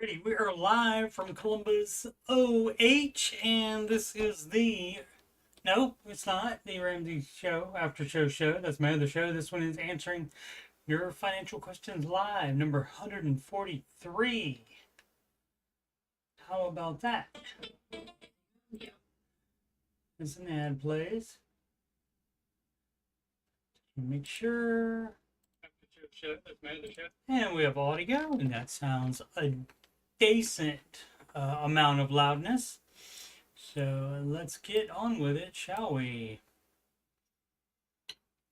Alrighty, we are live from Columbus, OH, and this is no, it's not the Ramsey Show, After Show. That's my other show. This one is answering your financial questions live, number 143. How about that? As an ad plays. Make sure. After Show, that's my other show. And we have audio, and that sounds a decent amount of loudness. So let's get on with it, shall we?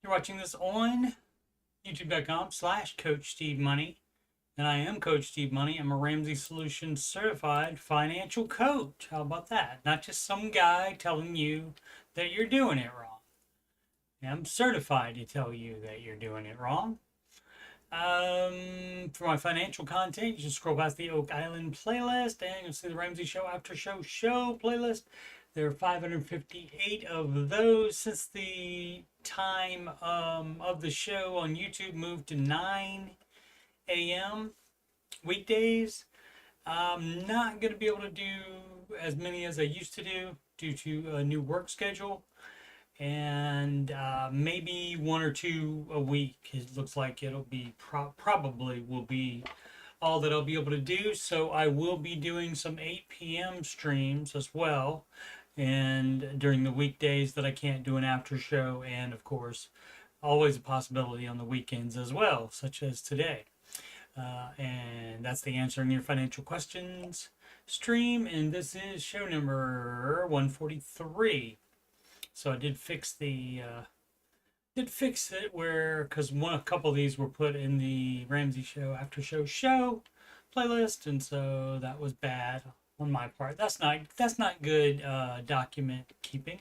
You're watching this on youtube.com/coachstevemoney. And I am Coach Steve Money. I'm a Ramsey Solutions certified financial coach. How about that? Not just some guy telling you that you're doing it wrong. I'm certified to tell you that you're doing it wrong. For my financial content, you just scroll past the Oak Island playlist and you'll see the Ramsey Show After Show playlist. There are 558 of those since the time of the show on YouTube moved to 9 a.m. weekdays. I'm not going to be able to do as many as I used to do due to a new work schedule. And maybe one or two a week. It looks like it'll be probably will be all that I'll be able to do. So I will be doing some 8 p.m. streams as well, and during the weekdays that I can't do an after show, and of course always a possibility on the weekends as well, such as today. And that's the Answering Your Financial Questions stream, and this is show number 143. So I did fix it where, because a couple of these were put in the Ramsey Show After Show playlist, and so that was bad on my part. That's not good document keeping.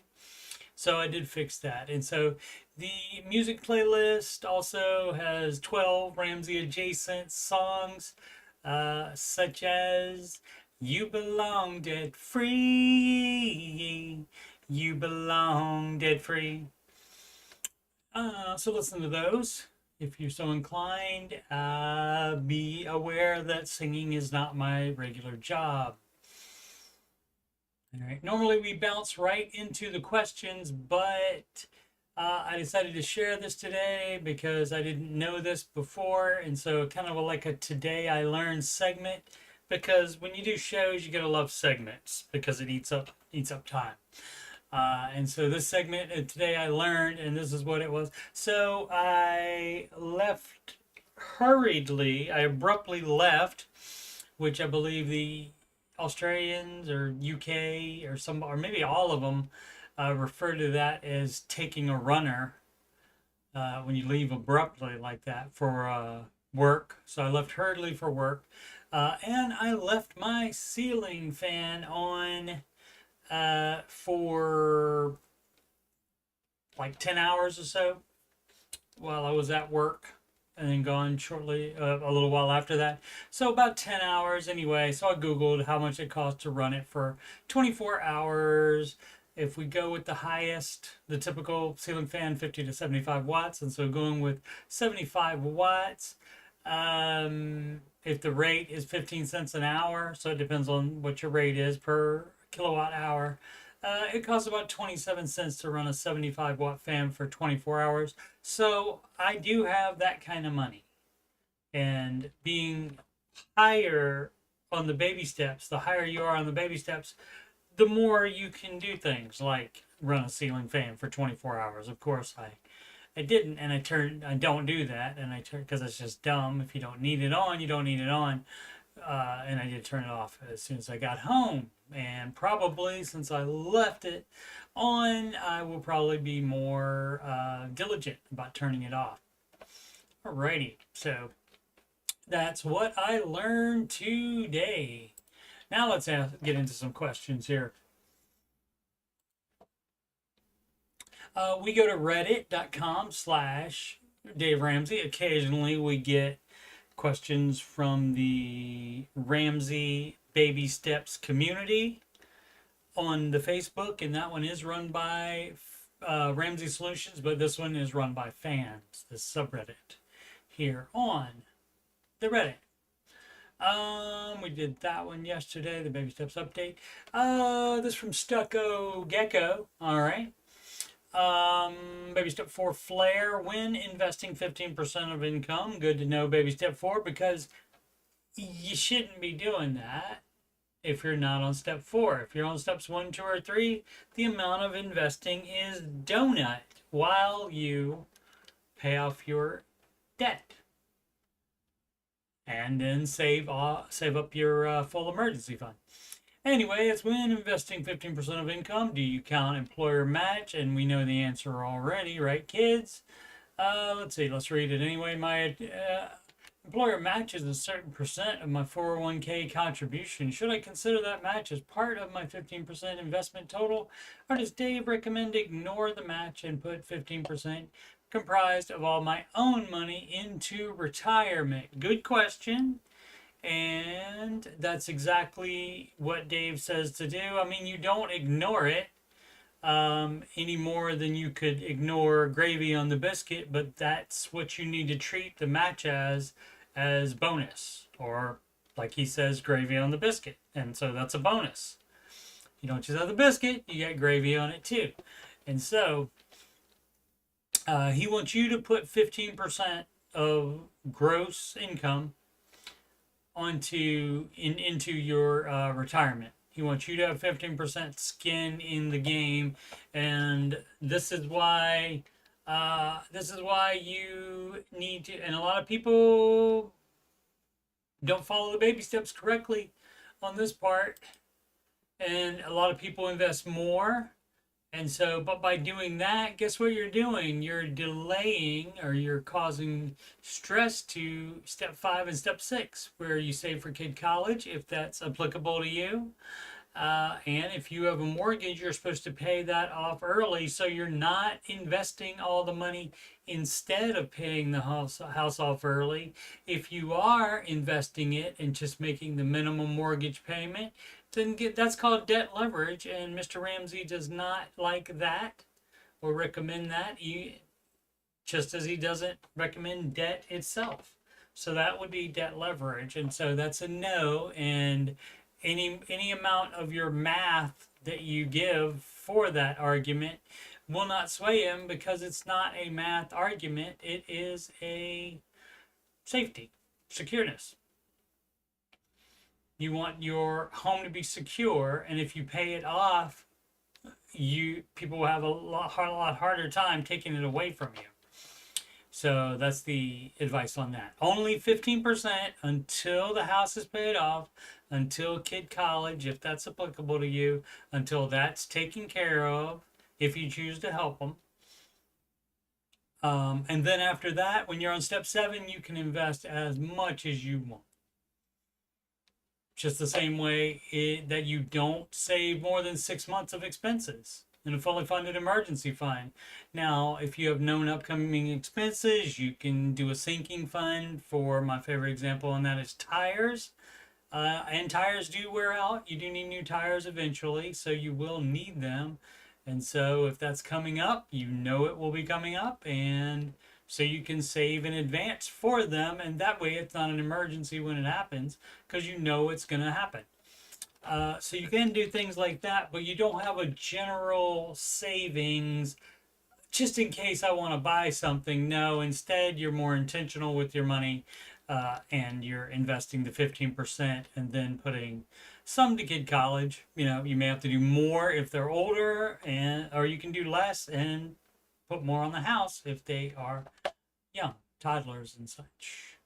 So I did fix that, and so the music playlist also has 12 Ramsey adjacent songs, such as "You Belong Debt Free." You belong dead free. So listen to those if you're so inclined. Be aware that singing is not my regular job. All right. Normally we bounce right into the questions, but I decided to share this today because I didn't know this before, and so kind of like a Today I Learned segment. Because when you do shows, you gotta love segments because it eats up time. And so this segment, Today I Learned, and this is what it was. So I left hurriedly, I abruptly left, which I believe the Australians or UK or maybe all of them refer to that as taking a runner when you leave abruptly like that for work. So I left hurriedly for work, and I left my ceiling fan on for like 10 hours or so while I was at work, and then gone shortly, a little while after that. So about 10 hours anyway. So I Googled how much it costs to run it for 24 hours. If we go with the highest, the typical ceiling fan, 50 to 75 watts. And so going with 75 watts, if the rate is 15 cents an hour, so it depends on what your rate is per kilowatt hour. It costs about 27 cents to run a 75 watt fan for 24 hours. So I do have that kind of money. And being higher on the baby steps, the higher you are on the baby steps, the more you can do things like run a ceiling fan for 24 hours. Of course, I didn't, and I don't do that, and I turn because it's just dumb. If you don't need it on, you don't need it on. And I did turn it off as soon as I got home. And probably since I left it on, I will probably be more diligent about turning it off. Alrighty, so that's what I learned today. Now let's get into some questions here. We go to reddit.com/Dave Ramsey. Occasionally we get questions from the Ramsey Baby Steps community on the Facebook, and that one is run by Ramsey Solutions, but this one is run by fans, the subreddit here on the Reddit. We did that one yesterday, the baby steps update. This from Stucco Gecko. All right. Baby step 4 flare when investing 15% of income. Good to know, baby step 4, because you shouldn't be doing that if you're not on step 4. If you're on steps 1, 2, or 3, the amount of investing is donut while you pay off your debt. And then save up your full emergency fund. Anyway, it's when investing 15% of income. Do you count employer match? And we know the answer already, right, kids? Let's see. Let's read it anyway. My employer matches a certain percent of my 401k contribution. Should I consider that match as part of my 15% investment total? Or does Dave recommend ignore the match and put 15% comprised of all my own money into retirement? Good question. And that's exactly what Dave says to do. I mean, you don't ignore it any more than you could ignore gravy on the biscuit, but that's what you need to treat the match as bonus, or like he says, gravy on the biscuit. And so that's a bonus. You don't just have the biscuit, you get gravy on it too. And so he wants you to put 15% of gross income into your retirement. He wants you to have 15% skin in the game, and this is why you need to. And a lot of people don't follow the baby steps correctly on this part, and a lot of people invest more. And so, but by doing that, guess what you're doing? You're delaying, or you're causing stress to step 5 and step 6, where you save for kid college, if that's applicable to you. And if you have a mortgage, you're supposed to pay that off early, so you're not investing all the money instead of paying the house off early. If you are investing it and just making the minimum mortgage payment, then that's called debt leverage, and Mr. Ramsey does not like that or recommend that, just as he doesn't recommend debt itself. So that would be debt leverage, and so that's a no. And any amount of your math that you give for that argument will not sway him, because it's not a math argument. It is a safety, secureness. You want your home to be secure, and if you pay it off, people will have a lot harder time taking it away from you. So that's the advice on that. Only 15% until the house is paid off, until kid college, if that's applicable to you, until that's taken care of, if you choose to help them. And then after that, when you're on step 7, you can invest as much as you want. Just the same way that you don't save more than 6 months of expenses in a fully funded emergency fund. Now, if you have known upcoming expenses, you can do a sinking fund. For my favorite example on that is tires. And tires do wear out. You do need new tires eventually, so you will need them. And so if that's coming up, you know it will be coming up, and so you can save in advance for them, and that way it's not an emergency when it happens, because you know it's going to happen. So you can do things like that, but you don't have a general savings just in case I want to buy something. No, instead you're more intentional with your money, and you're investing the 15% and then putting some to kid college. You know, you may have to do more if they're older, or you can do less and put more on the house if they are young, toddlers and such.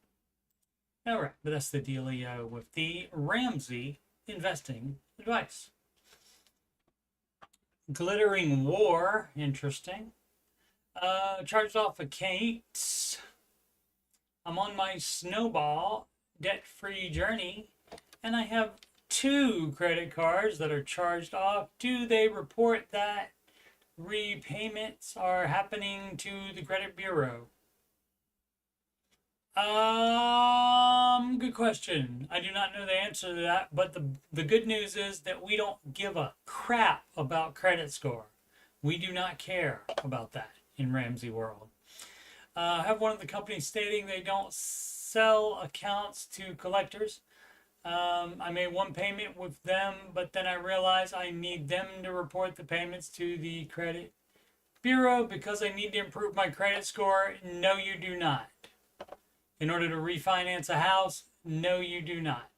All right, but that's the dealio with the Ramsey investing advice. Glittering War, interesting. Charged off accounts. I'm on my snowball debt-free journey, and I have 2 credit cards that are charged off. Do they report that repayments are happening to the credit bureau? Good question. I do not know the answer to that, but the good news is that we don't give a crap about credit score. We do not care about that in Ramsey world. I have one of the companies stating they don't sell accounts to collectors. I made one payment with them, but then I realized I need them to report the payments to the credit bureau because I need to improve my credit score. No, you do not. In order to refinance a house, no, you do not.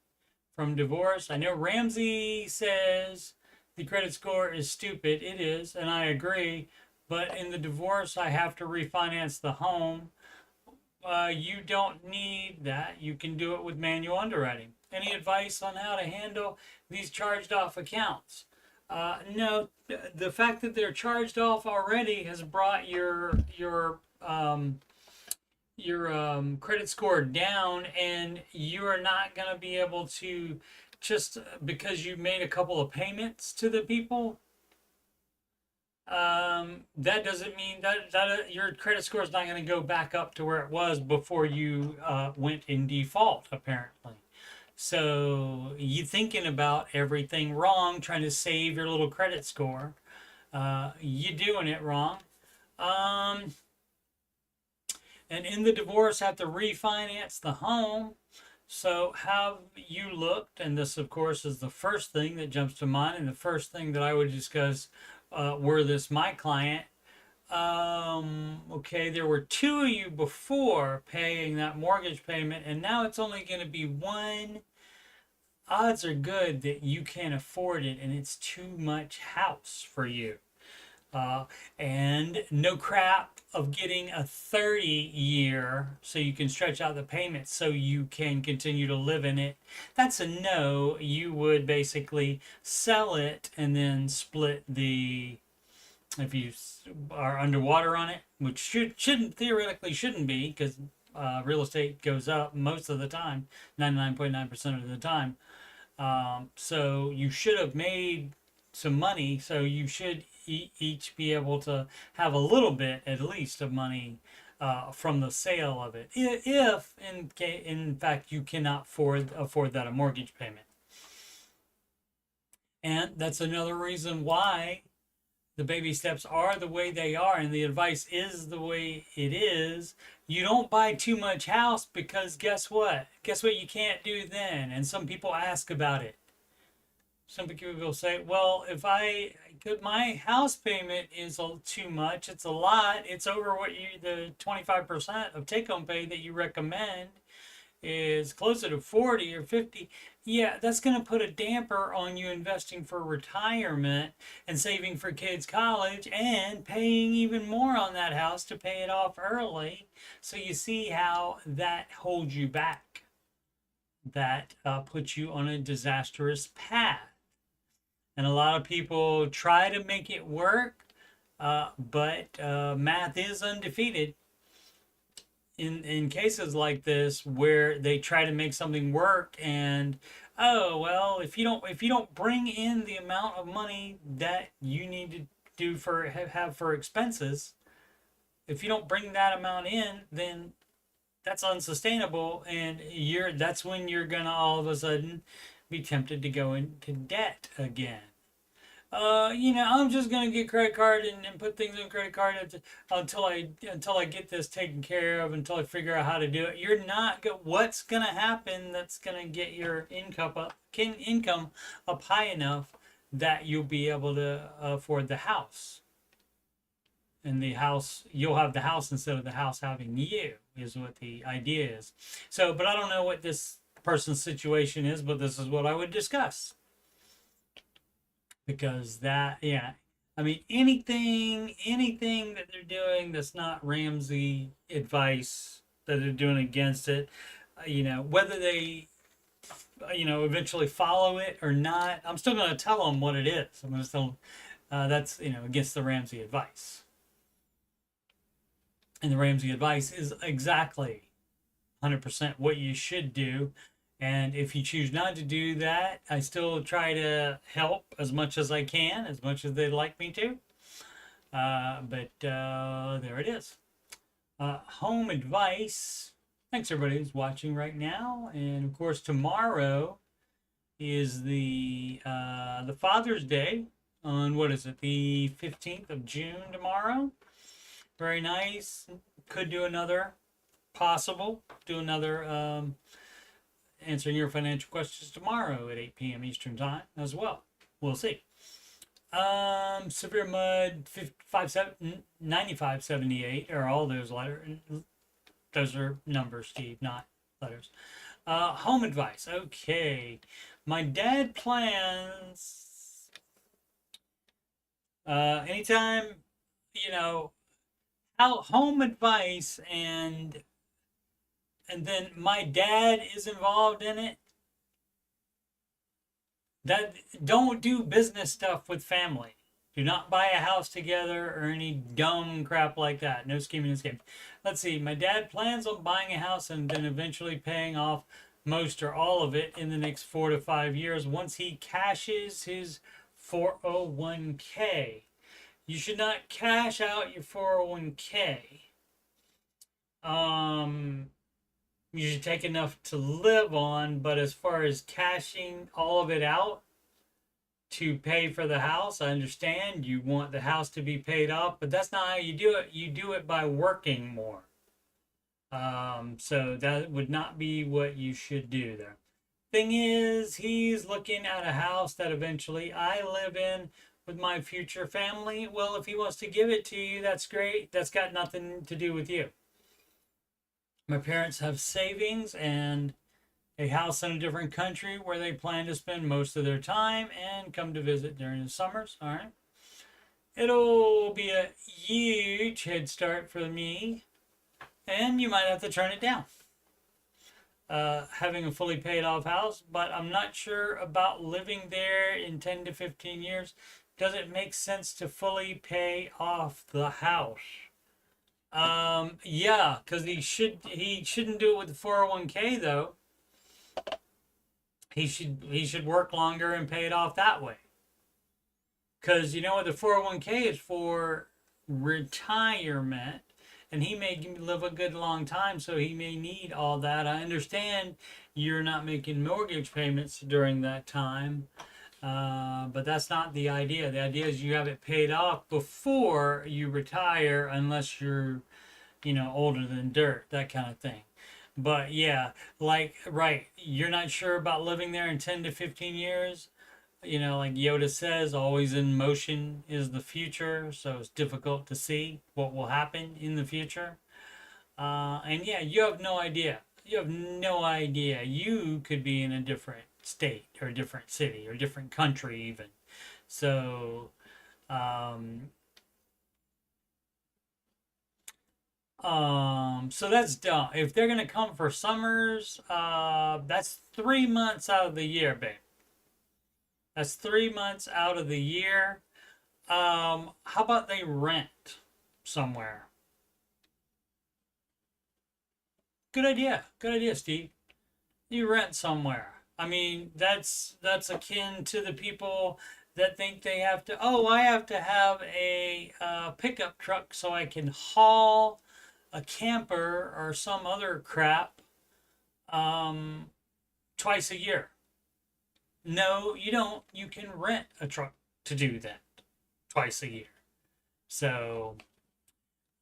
From divorce, I know Ramsey says the credit score is stupid. It is, and I agree. But in the divorce, I have to refinance the home. You don't need that. You can do it with manual underwriting. Any advice on how to handle these charged off accounts? No, the fact that they're charged off already has brought your credit score down, and you are not going to be able to, just because you made a couple of payments to the people, that doesn't mean that your credit score is not going to go back up to where it was before you went in default, apparently. So you thinking about everything wrong, trying to save your little credit score. You doing it wrong. Um, and in the divorce, have to refinance the home. So have you looked? And this, of course, is the first thing that jumps to mind, and the first thing that I would discuss were this my client. Okay, there were two of you before paying that mortgage payment, and now it's only going to be one. Odds are good that you can't afford it, and it's too much house for you. And no crap of getting a 30-year so you can stretch out the payments so you can continue to live in it. That's a no. You would basically sell it and then split the, if you are underwater on it, which shouldn't theoretically shouldn't be, because real estate goes up most of the time, 99.9% of the time. So you should have made some money, so you should each be able to have a little bit at least of money from the sale of it, if in fact you cannot afford that a mortgage payment. And that's another reason why the baby steps are the way they are, and the advice is the way it is. You don't buy too much house, because guess what you can't do then. And some people ask about it. Some people will say, well, if my house payment is too much, it's a lot, it's over what the 25% of take-home pay that you recommend is closer to 40 or 50. Yeah, that's going to put a damper on you investing for retirement and saving for kids' college and paying even more on that house to pay it off early. So you see how that holds you back. That puts you on a disastrous path. And a lot of people try to make it work, but math is undefeated. In cases like this, where they try to make something work, and oh well, if you don't bring in the amount of money that you need to do have for expenses, if you don't bring that amount in, then that's unsustainable, and that's when you're gonna all of a sudden be tempted to go into debt again. I'm just gonna get credit card and put things on credit card until I get this taken care of, until I figure out how to do it. You're not what's gonna happen that's gonna get your income up high enough that you'll be able to afford the house. And you'll have the house instead of the house having you, is what the idea is. So, but I don't know what this person's situation is, but this is what I would discuss. Because I mean, anything that they're doing that's not Ramsey advice, that they're doing against it, whether they, eventually follow it or not, I'm still going to tell them what it is. I'm going to tell them that's, against the Ramsey advice. And the Ramsey advice is exactly 100% what you should do. And if you choose not to do that, I still try to help as much as I can, as much as they'd like me to. But there it is. Home advice. Thanks everybody who's watching right now. And of course, tomorrow is the Father's Day on, what is it, the 15th of June tomorrow. Very nice. Could do another answering your financial questions tomorrow at 8 p.m. Eastern Time as well. We'll see. Severe Mud 9578 are all those letters. Those are numbers, Steve, not letters. Home advice. Okay. My dad plans anytime, how home advice and then my dad is involved in it. That don't do business stuff with family. Do not buy a house together or any dumb crap like that. No scheming and schemes. Let's see. My dad plans on buying a house and then eventually paying off most or all of it in the next 4 to 5 years once he cashes his 401k. You should not cash out your 401k. You should take enough to live on, but as far as cashing all of it out to pay for the house, I understand you want the house to be paid off, but that's not how you do it. You do it by working more. So that would not be what you should do there. Thing is, he's looking at a house that eventually I live in with my future family. Well, if he wants to give it to you, that's great. That's got nothing to do with you. My parents have savings and a house in a different country where they plan to spend most of their time and come to visit during the summers. All right. It'll be a huge head start for me, and you might have to turn it down. Having a fully paid off house, but I'm not sure about living there in 10 to 15 years. Does it make sense to fully pay off the house? Yeah, because he shouldn't do it with the 401k though. He should work longer and pay it off that way. Because you know what, the 401k is for retirement, and he may live a good long time, so he may need all that. I understand you're not making mortgage payments during that time, but that's not the idea. The idea is you have it paid off before you retire, unless you're, older than dirt, that kind of thing. But yeah, right, you're not sure about living there in 10 to 15 years. Like Yoda says, always in motion is the future, so it's difficult to see what will happen in the future. And yeah, you have no idea. You have no idea. You could be in a different state or a different city or a different country even. So, so that's dumb. If they're gonna come for summers, that's 3 months out of the year, babe. That's 3 months out of the year. How about they rent somewhere? Good idea. Good idea, Steve. You rent somewhere. I mean, that's akin to the people that think they have to, I have to have a pickup truck so I can haul a camper or some other crap twice a year. No, you don't. You can rent a truck to do that twice a year. So,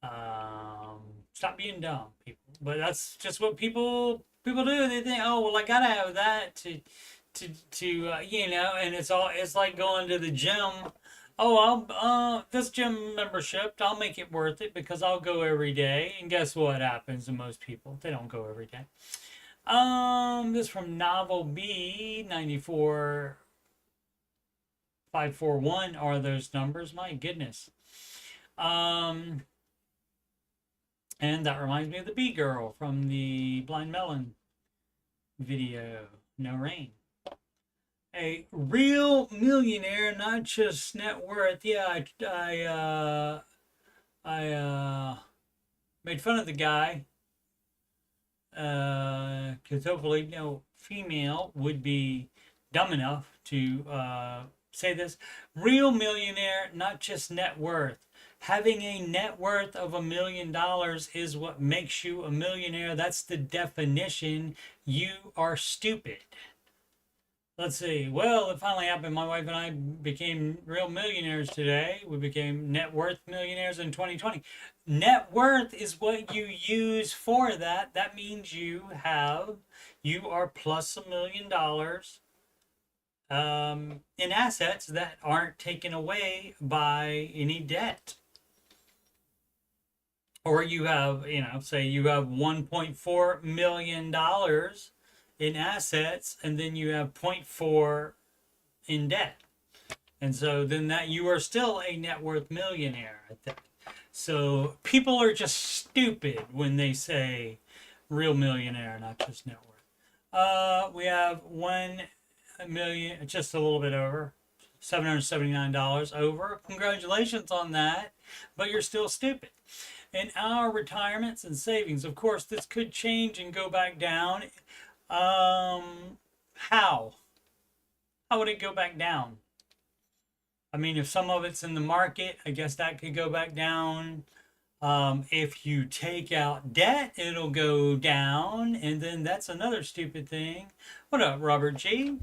stop being dumb, people. But that's just what people do. They think, I gotta have that to and it's like going to the gym. This gym membership, I'll make it worth it because I'll go every day. And guess what happens to most people? They don't go every day. This from Novel B 94541 are those numbers. My goodness. And that reminds me of the bee girl from the Blind Melon video. No rain. A real millionaire, not just net worth. Yeah, I made fun of the guy. Because hopefully no female would be dumb enough to say this. Real millionaire, not just net worth. Having a net worth of $1 million is what makes you a millionaire. That's the definition. You are stupid. Let's see. Well, it finally happened. My wife and I became real millionaires today. We became net worth millionaires in 2020. net worth is what you use for that. That means you are plus $1 million in assets that aren't taken away by any debt. Or you have, say you have $1.4 million in assets, and then you have 0.4 in debt. And so then that you are still a net worth millionaire, I think. So people are just stupid when they say real millionaire, not just net worth. We have 1 million, just a little bit over, $779 over. Congratulations on that, but you're still stupid. In our retirements and savings, of course, this could change and go back down. How? How would it go back down? I mean, if some of it's in the market, I guess that could go back down. If you take out debt, it'll go down. And then that's another stupid thing. What up, Robert G?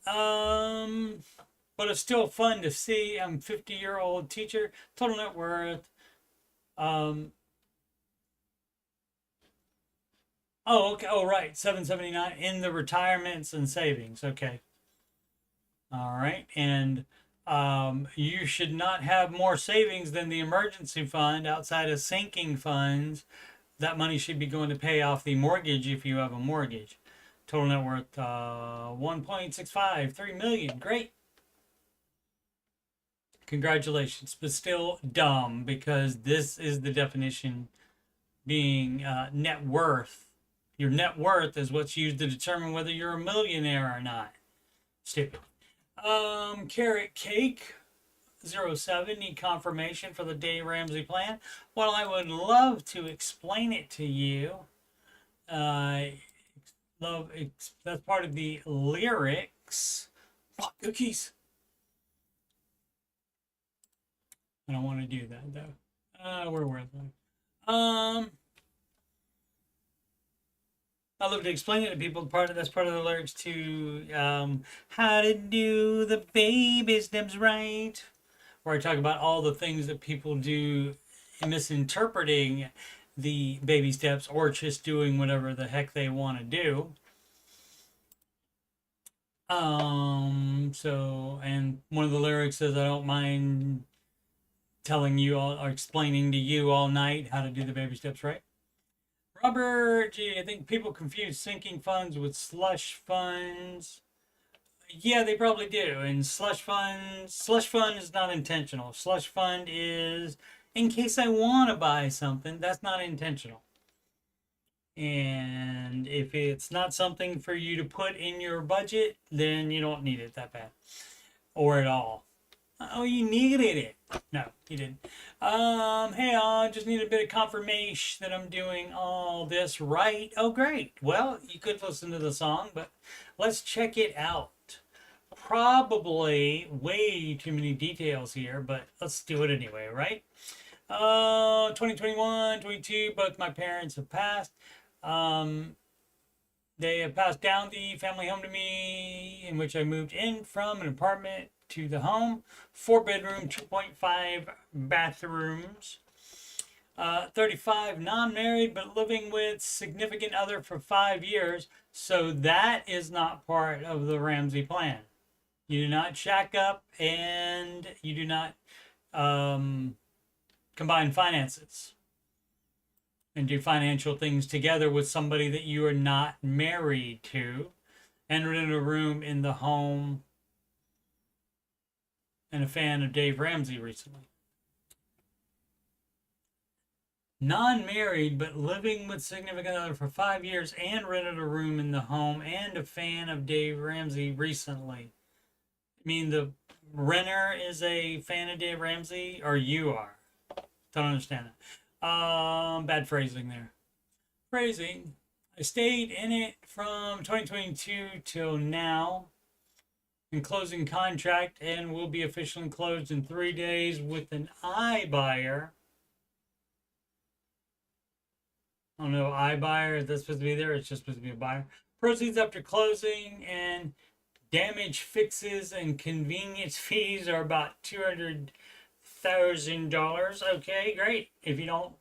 But it's still fun to see. I'm a 50-year-old teacher. Total net worth. Oh, okay. Oh, right. 779 in the retirements and savings. Okay. All right. And you should not have more savings than the emergency fund outside of sinking funds. That money should be going to pay off the mortgage if you have a mortgage. Total net worth 1.65, 3 million. Great. Congratulations, but still dumb, because this is the definition being net worth. Your net worth is what's used to determine whether you're a millionaire or not. Stupid. Carrot Cake 07, need confirmation for the Dave Ramsey plan. Well, I would love to explain it to you. That's part of the lyrics. Block cookies. I don't want to do that though. Where were they? I love to explain it to people. That's part of the lyrics to how to do the baby steps right, where I talk about all the things that people do misinterpreting the baby steps or just doing whatever the heck they want to do. And one of the lyrics says, I don't mind telling you all or explaining to you all night how to do the baby steps right. Robert G, I think people confuse sinking funds with slush funds. Yeah, they probably do. And slush fund is not intentional. Slush fund is in case I want to buy something. That's not intentional. And if it's not something for you to put in your budget, then you don't need it that bad or at all. Oh, you needed it. No, you didn't. Hey, I just need a bit of confirmation that I'm doing all this right. Oh, great. Well, you could listen to the song, but let's check it out. Probably way too many details here, but let's do it anyway, right? 2021, 22, both my parents have passed. They have passed down the family home to me, in which I moved in from an apartment to the home. 4-bedroom, 2.5 bathrooms. 35, non-married, but living with significant other for 5 years. So that is not part of the Ramsey plan. You do not shack up, and you do not combine finances and do financial things together with somebody that you are not married to, and rent a room in the home, and a fan of Dave Ramsey recently. Non-married, but living with significant other for 5 years, and rented a room in the home, and a fan of Dave Ramsey recently. I mean, the renter is a fan of Dave Ramsey, or you are? Don't understand that. Bad phrasing there. Phrasing. I stayed in it from 2022 till now. In closing contract, and will be officially closed in 3 days with an iBuyer. I don't know, iBuyer, is that supposed to be there? It's just supposed to be a buyer. Proceeds after closing and damage fixes and convenience fees are about $250 $10,000. Okay, great. If you don't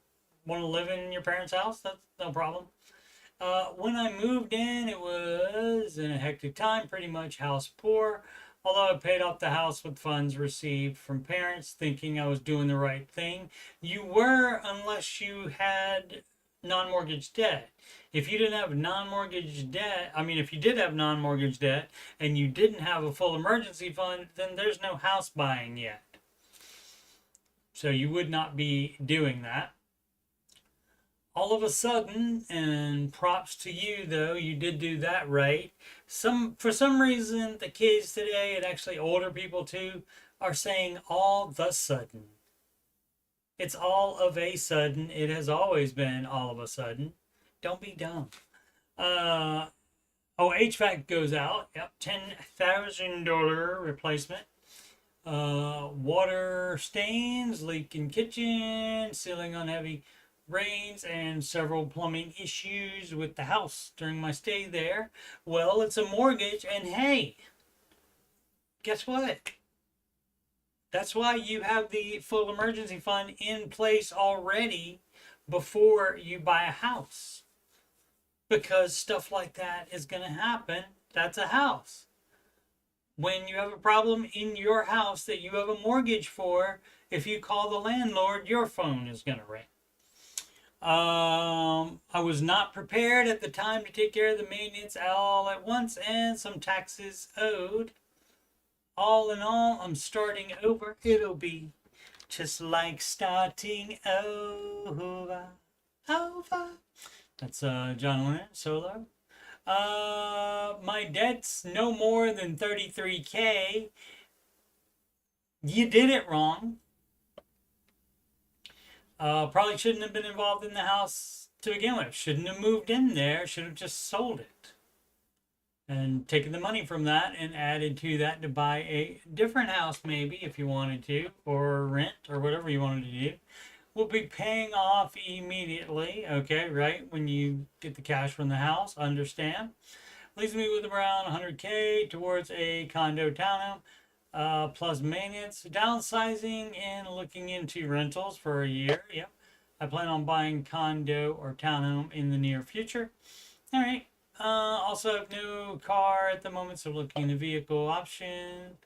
want to live in your parents' house, that's no problem. When I moved in, it was in a hectic time, pretty much house poor. Although I paid off the house with funds received from parents, thinking I was doing the right thing. You were, unless you had non-mortgage debt. If you didn't have non-mortgage debt, I mean, if you did have non-mortgage debt and you didn't have a full emergency fund, then there's no house buying yet. So you would not be doing that. All of a sudden, and props to you though, you did do that right. For some reason, the kids today, and actually older people too, are saying all the sudden. It's all of a sudden. It has always been all of a sudden. Don't be dumb. Oh, HVAC goes out. Yep, $10,000 replacement. Water stains, leak in kitchen, ceiling on heavy rains, and several plumbing issues with the house during my stay there. Well, it's a mortgage, and hey, guess what? That's why you have the full emergency fund in place already before you buy a house. Because stuff like that is going to happen. That's a house. When you have a problem in your house that you have a mortgage for, if you call the landlord, your phone is going to ring. I was not prepared at the time to take care of the maintenance all at once and some taxes owed. All in all, I'm starting over. It'll be just like starting over. That's John Lennon solo. My debt's no more than $33K. You did it wrong. Probably shouldn't have been involved in the house to begin with. Shouldn't have moved in there. Should have just sold it. And taken the money from that and added to that to buy a different house maybe if you wanted to. Or rent or whatever you wanted to do. Will be paying off immediately. Okay, right? When you get the cash from the house. Understand. Leaves me with around $100K towards a condo townhome. Plus maintenance, downsizing, and looking into rentals for a year. Yep. I plan on buying condo or townhome in the near future. All right. Also have no car at the moment, so looking at vehicle option.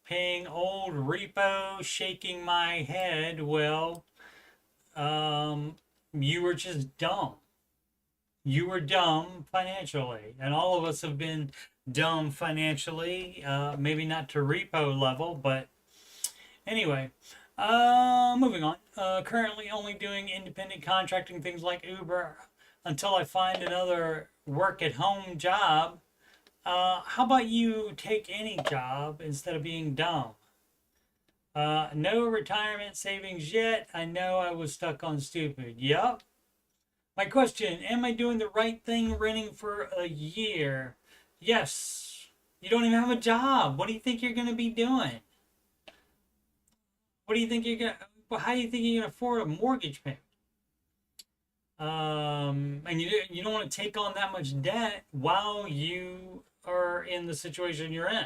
Paying old repo, shaking my head. Well, you were just dumb. You were dumb financially, and all of us have been dumb financially, maybe not to repo level, but anyway, moving on. Currently only doing independent contracting, things like Uber, until I find another work at home job. How about you take any job instead of being dumb? No retirement savings yet. I know I was stuck on stupid. Yup. My question, am I doing the right thing renting for a year? Yes. You don't even have a job. What do you think you're going to be doing? What do you think you're going to, how do you think you're going to afford a mortgage payment? And you don't want to take on that much debt while you are in the situation you're in.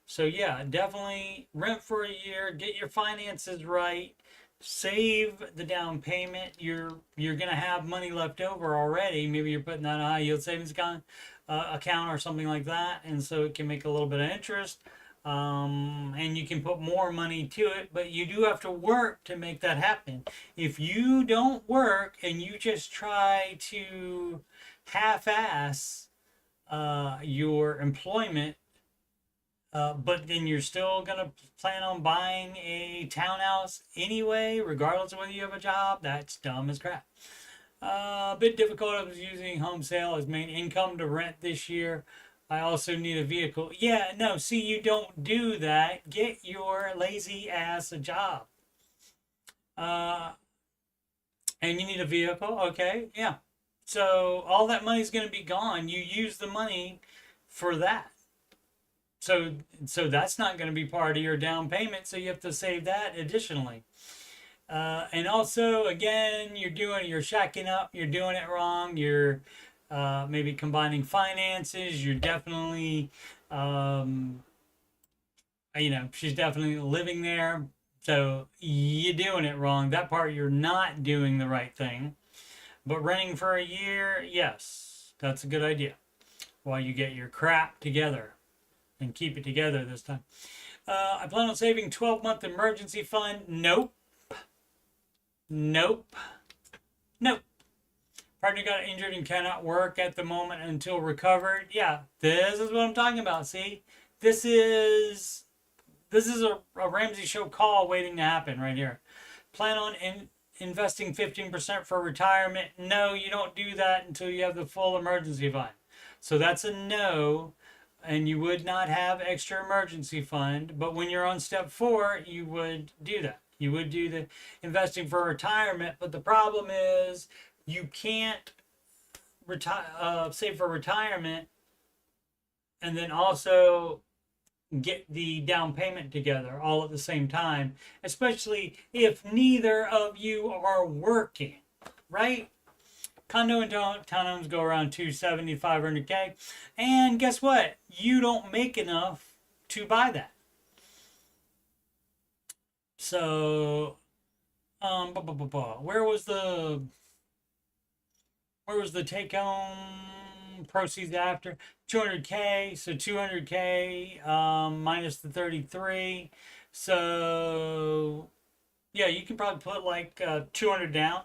So yeah, definitely rent for a year, get your finances right, save the down payment. You're gonna have money left over already. Maybe you're putting that in a high yield savings account or something like that, and so it can make a little bit of interest. And you can put more money to it, but you do have to work to make that happen. If you don't work and you just try to half-ass your employment, but then you're still gonna plan on buying a townhouse anyway, regardless of whether you have a job, that's dumb as crap. A bit difficult. I was using home sale as main income to rent this year. I also need a vehicle. Yeah, no, see, you don't do that. Get your lazy ass a job. And you need a vehicle, okay, yeah. So all that money's going to be gone. You use the money for that. So that's not going to be part of your down payment, so you have to save that additionally. And also, again, you're shacking up, you're doing it wrong, you're maybe combining finances, you're definitely, she's definitely living there, So you're doing it wrong. That part, you're not doing the right thing. But renting for a year, yes, that's a good idea. While you get your crap together and keep it together this time. I plan on saving 12-month emergency fund. Nope. Nope. Nope. Partner got injured and cannot work at the moment until recovered. Yeah, this is what I'm talking about. See, this is a Ramsey show call waiting to happen right here. Plan on investing 15% for retirement. No, you don't do that until you have the full emergency fund. So that's a no, and you would not have extra emergency fund. But when you're on step 4, you would do that. You would do the investing for retirement. But the problem is you can't save for retirement and then also get the down payment together all at the same time, especially if neither of you are working, right? Condo and townhomes go around 270, 500K. And guess what? You don't make enough to buy that. So, where was the take home proceeds after 200K? So 200K minus the 33. So yeah, you can probably put like 200 down,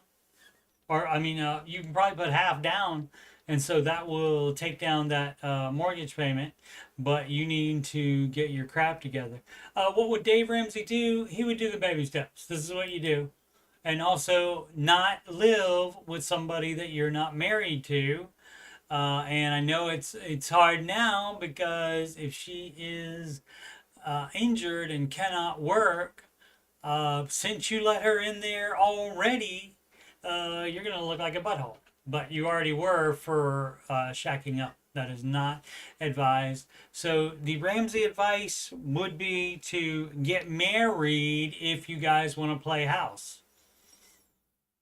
or I mean, you can probably put half down, and so that will take down that mortgage payment. But you need to get your crap together. What would Dave Ramsey do? He would do the baby steps. This is what you do. And also not live with somebody that you're not married to. And I know it's hard now because if she is injured and cannot work, since you let her in there already, you're going to look like a butthole. But you already were for shacking up. That is not advised. So the Ramsey advice would be to get married if you guys want to play house.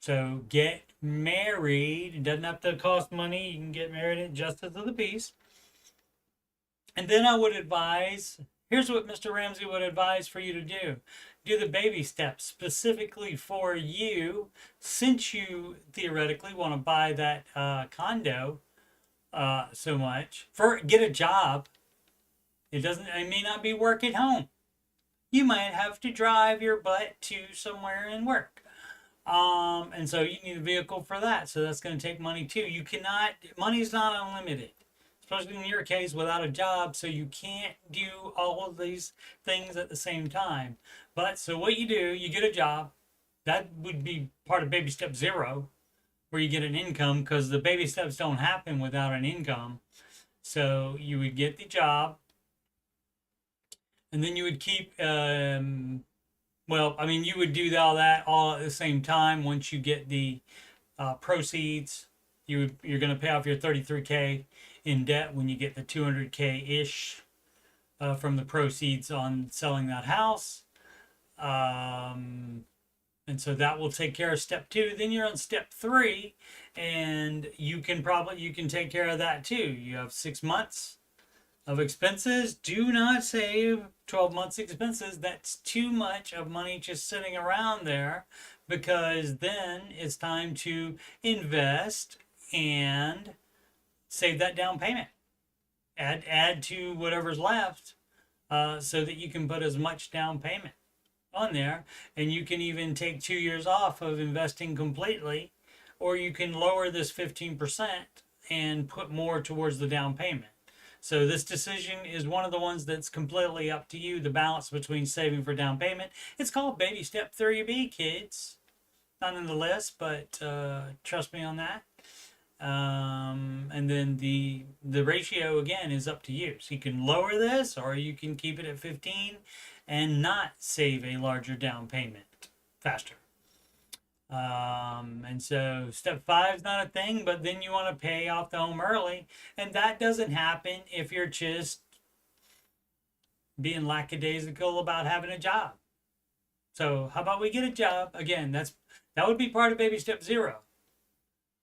So get married. It doesn't have to cost money. You can get married at justice of the peace. And then I would advise, here's what Mr. Ramsey would advise for you to do. Do the baby steps specifically for you, since you theoretically want to buy that condo so much. Get a job. It may not be work at home. You might have to drive your butt to somewhere and work. And so you need a vehicle for that. So that's going to take money too. Money's not unlimited, especially in your case without a job. So you can't do all of these things at the same time. But so what you do, you get a job. That would be part of baby step 0, where you get an income, because the baby steps don't happen without an income. So you would get the job, and then you would keep, you would do all that all at the same time. Once you get the proceeds, you're going to pay off your 33K in debt when you get the 200K-ish from the proceeds on selling that house. And so that will take care of step 2. Then you're on step 3, and you can take care of that too. You have 6 months of expenses. Do not save 12 months expenses. That's too much of money just sitting around there, because then it's time to invest and save that down payment. Add to whatever's left, so that you can put as much down payment on there, and you can even take 2 years off of investing completely, or you can lower this 15% and put more towards the down payment. So this decision is one of the ones that's completely up to you, the balance between saving for down payment. It's called baby step 3B, kids. Not in the list, but trust me on that. And then the ratio again is up to you. So you can lower this, or you can keep it at 15 and not save a larger down payment faster. And so step 5 is not a thing, but then you want to pay off the home early, and that doesn't happen if you're just being lackadaisical about having a job. So how about we get a job? Again, that would be part of baby step 0,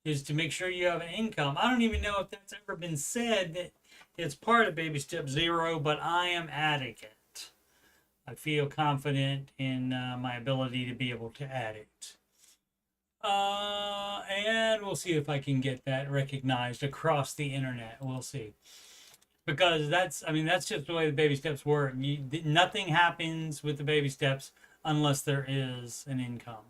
is to make sure you have an income. I don't even know if that's ever been said that it's part of baby step 0, but I am adding it. I feel confident in my ability to be able to add it. And we'll see if I can get that recognized across the internet. We'll see. Because that's, I mean, that's just the way the baby steps work. Nothing happens with the baby steps unless there is an income.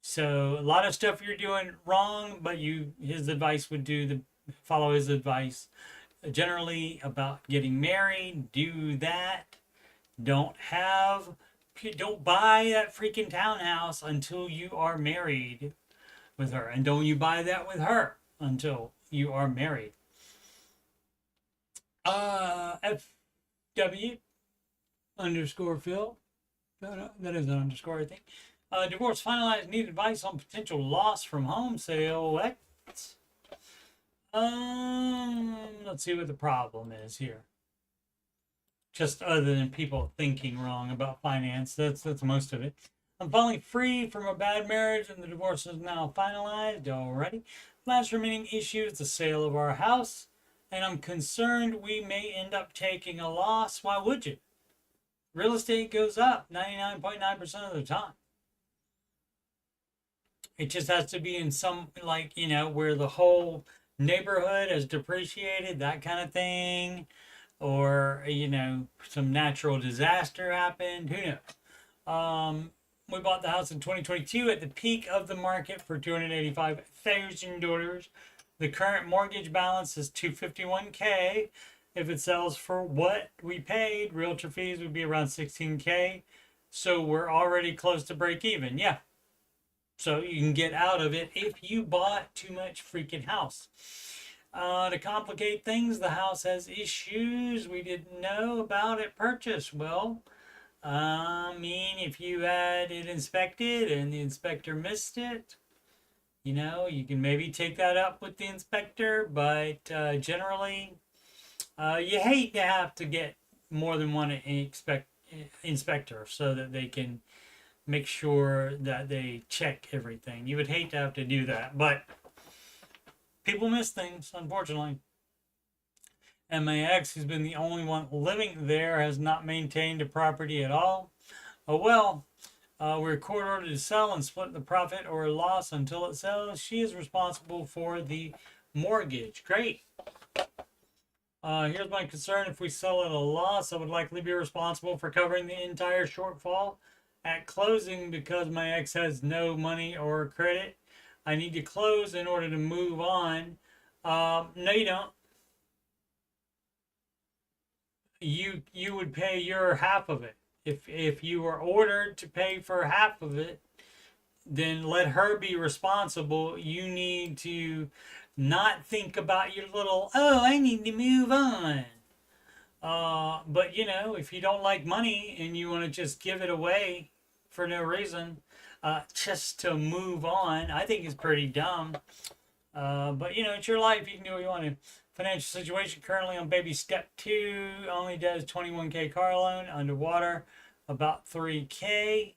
So a lot of stuff you're doing wrong, but his advice would follow his advice. Generally about getting married, do that. Don't buy that freaking townhouse until you are married with her. And don't you buy that with her until you are married. FW underscore Phil. That is an underscore, I think. Divorce finalized. Need advice on potential loss from home sale. What? Let's see what the problem is here. Just other than people thinking wrong about finance, that's most of it. I'm finally free from a bad marriage, and the divorce is now finalized already. Last remaining issue is the sale of our house, and I'm concerned we may end up taking a loss. Why would you? Real estate goes up 99.9% of the time. It just has to be in some, like, where the whole neighborhood has depreciated, that kind of thing. Or, some natural disaster happened. Who knows? We bought the house in 2022 at the peak of the market for $285,000. The current mortgage balance is $251K. If it sells for what we paid, realtor fees would be around $16K. So we're already close to break even. Yeah. So you can get out of it if you bought too much freaking house. To complicate things, the house has issues we didn't know about at purchase. Well, if you had it inspected and the inspector missed it, you can maybe take that up with the inspector, but generally, you hate to have to get more than one inspector so that they can make sure that they check everything. You would hate to have to do that, but people miss things, unfortunately. And my ex, who's been the only one living there, has not maintained the property at all. We're court ordered to sell and split the profit or loss until it sells. She is responsible for the mortgage. Great. Here's my concern. If we sell at a loss, I would likely be responsible for covering the entire shortfall at closing because my ex has no money or credit. I need to close in order to move on. No, you don't. You would pay your half of it. If you were ordered to pay for half of it, then let her be responsible. You need to not think about your little, I need to move on. But if you don't like money and you want to just give it away for no reason, just to move on, I think is pretty dumb. But it's your life. You can do what you want to. Financial situation currently on baby step 2 only does 21K car loan, underwater about 3K.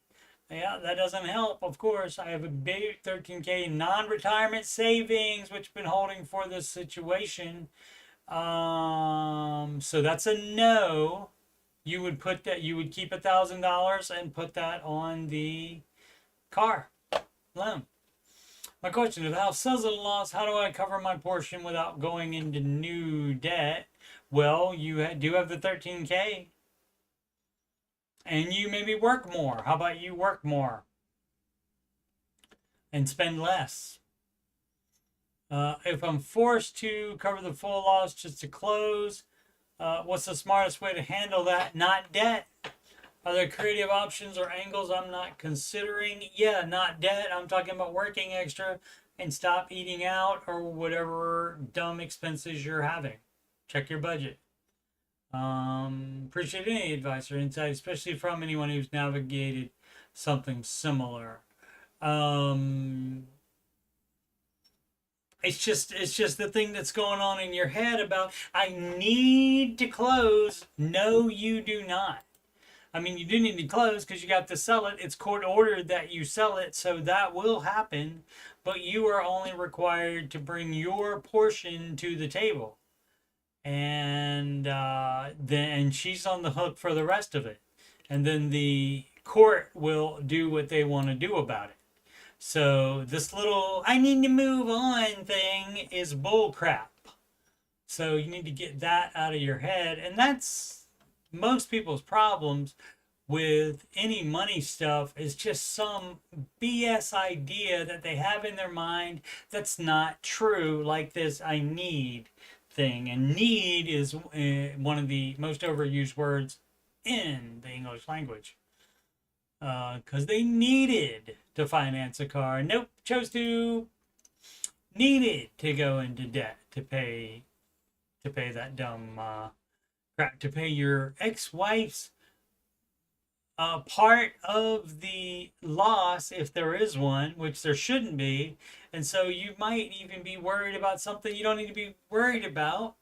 Yeah, that doesn't help, of course. I have a big 13K non-retirement savings, which I've been holding for this situation. So that's a no. You would keep $1,000 and put that on the car loan. My question, if the house sells at a loss, how do I cover my portion without going into new debt? Well, you do have the 13K. And you maybe work more. How about you work more and spend less? If I'm forced to cover the full loss just to close, what's the smartest way to handle that? Not debt. Are there creative options or angles I'm not considering? Yeah, not debt. I'm talking about working extra and stop eating out or whatever dumb expenses you're having. Check your budget. Appreciate any advice or insight, especially from anyone who's navigated something similar. It's just the thing that's going on in your head about, I need to close. No, you do not. I mean, you do need to close because you got to sell it. It's court ordered that you sell it, so that will happen. But you are only required to bring your portion to the table. And then she's on the hook for the rest of it. and then the court will do what they want to do about it. So this little "I need to move on" thing is bull crap. So you need to get that out of your head, and that's most people's problems with any money stuff is just some BS idea that they have in their mind that's not true, like this "I need" thing. And need is one of the most overused words in the English language. Because they needed to finance a car. Nope, chose to. Needed to go into debt to pay that dumb crap, to pay your ex-wife's part of the loss, if there is one, which there shouldn't be. And so you might even be worried about something you don't need to be worried about,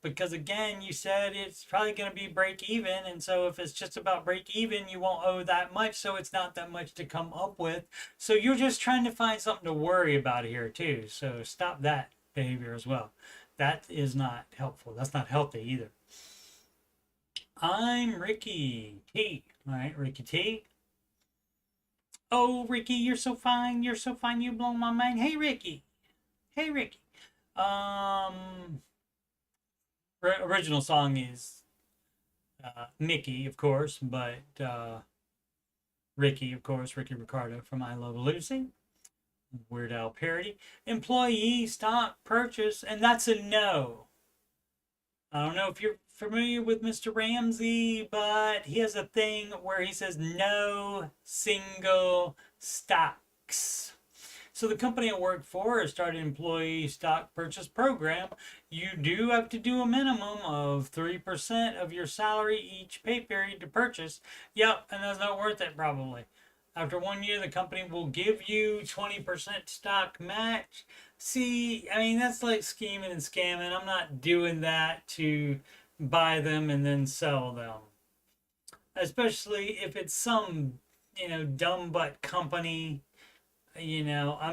because again, you said it's probably going to be break even. And so if it's just about break even, you won't owe that much. So it's not that much to come up with. So you're just trying to find something to worry about here too. So stop that behavior as well. That is not helpful. That's not healthy either. I'm Ricky T. All right, Ricky T. Oh, Ricky, you're so fine. You're so fine. You blow my mind. Hey, Ricky. Hey, Ricky. Original song is Mickey, of course, but Ricky, of course, Ricky Ricardo from I Love Lucy. Weird Al parody. Employee stock purchase, and that's a no. I don't know if you're familiar with Mr. Ramsey, but he has a thing where he says no single stocks. So the company I work for has started an employee stock purchase program. You do have to do a minimum of 3% of your salary each pay period to purchase. Yep, and that's not worth it probably. After 1 year, the company will give you 20% stock match. See, I mean, that's like scheming and scamming. I'm not doing that to buy them and then sell them. Especially if it's some, dumb butt company. I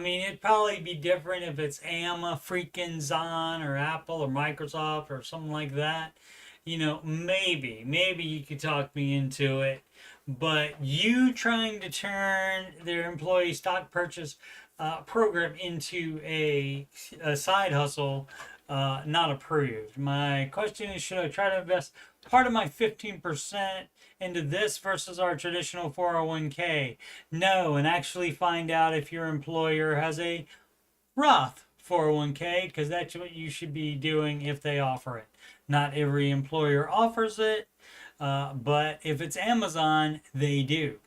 mean, it'd probably be different if it's Amazon or Apple or Microsoft or something like that. Maybe you could talk me into it. But you trying to turn their employee stock purchase program into a side hustle, not approved. My question is, should I try to invest part of my 15% into this versus our traditional 401k? No, and actually find out if your employer has a Roth 401k, because that's what you should be doing if they offer it. Not every employer offers it, but if it's Amazon, they do.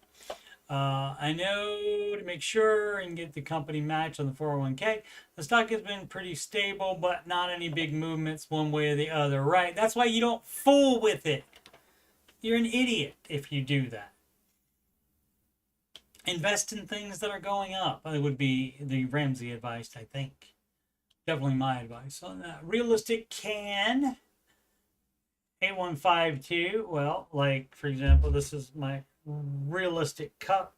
I know to make sure and get the company match on the 401k, the stock has been pretty stable, but not any big movements one way or the other, right? That's why you don't fool with it. You're an idiot if you do that. Invest in things that are going up. It would be the Ramsey advice, I think. Definitely my advice on that. Realistic can. 8152. Well, like, for example, this is my realistic cup.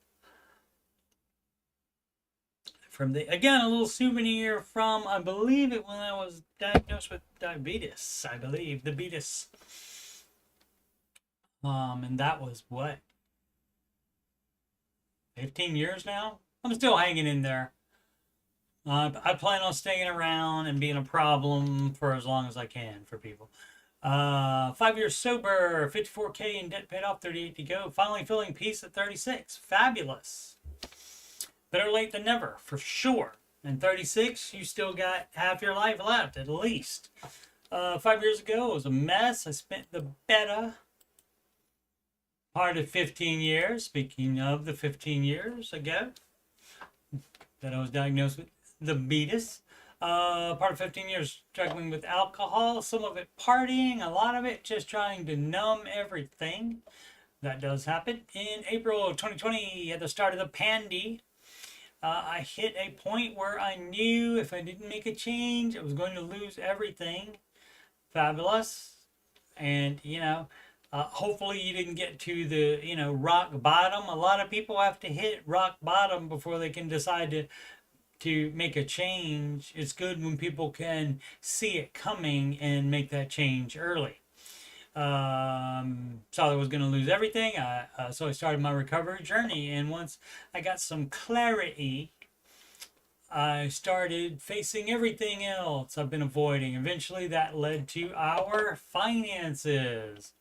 From again, a little souvenir from, I believe it when I was diagnosed with diabetes. I believe, the beatus. And that was what? 15 years now? I'm still hanging in there. I plan on staying around and being a problem for as long as I can for people. 5 years sober, 54K in debt paid off, 38 to go. Finally feeling peace at 36. Fabulous. Better late than never, for sure. And 36, you still got half your life left, at least. 5 years ago, it was a mess. I spent the better part of 15 years. Speaking of the 15 years ago that I was diagnosed with the beatus. Part of 15 years struggling with alcohol, some of it partying, a lot of it just trying to numb everything. That does happen. In April of 2020, at the start of the pandy, I hit a point where I knew if I didn't make a change, I was going to lose everything. Fabulous. And, hopefully you didn't get to the, rock bottom. A lot of people have to hit rock bottom before they can decide to make a change. It's good when people can see it coming and make that change early. Saw I was going to lose everything. So I started my recovery journey. And once I got some clarity, I started facing everything else I've been avoiding. Eventually, that led to our finances.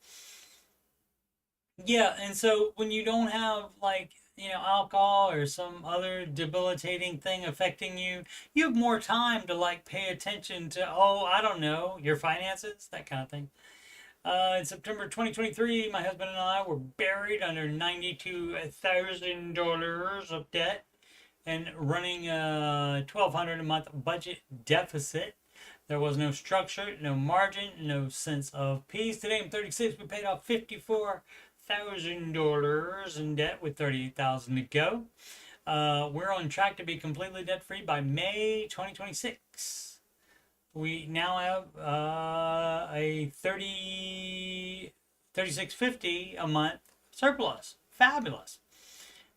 Yeah, and so when you don't have like, alcohol or some other debilitating thing affecting you, you have more time to like pay attention to, oh, I don't know, your finances, that kind of thing. In September 2023, my husband and I were buried under $92,000 of debt and running a $1,200 a month budget deficit. There was no structure, no margin, no sense of peace. Today I'm 36. We paid off $54,000 in debt with $38,000 to go. We're on track to be completely debt free by May 2026. We now have a $36.50 a month surplus. Fabulous.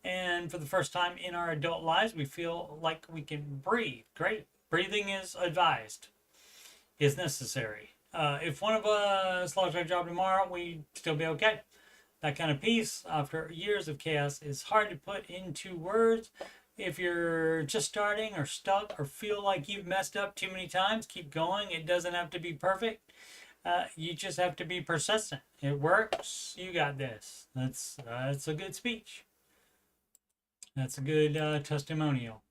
And for the first time in our adult lives, we feel like we can breathe. Great. Breathing is advised, is necessary. If one of us lost our job tomorrow, we'd still be okay. That kind of peace after years of chaos is hard to put into words. If you're just starting or stuck or feel like you've messed up too many times, keep going. It doesn't have to be perfect. You just have to be persistent. It works. You got this. That's a good speech. That's a good testimonial.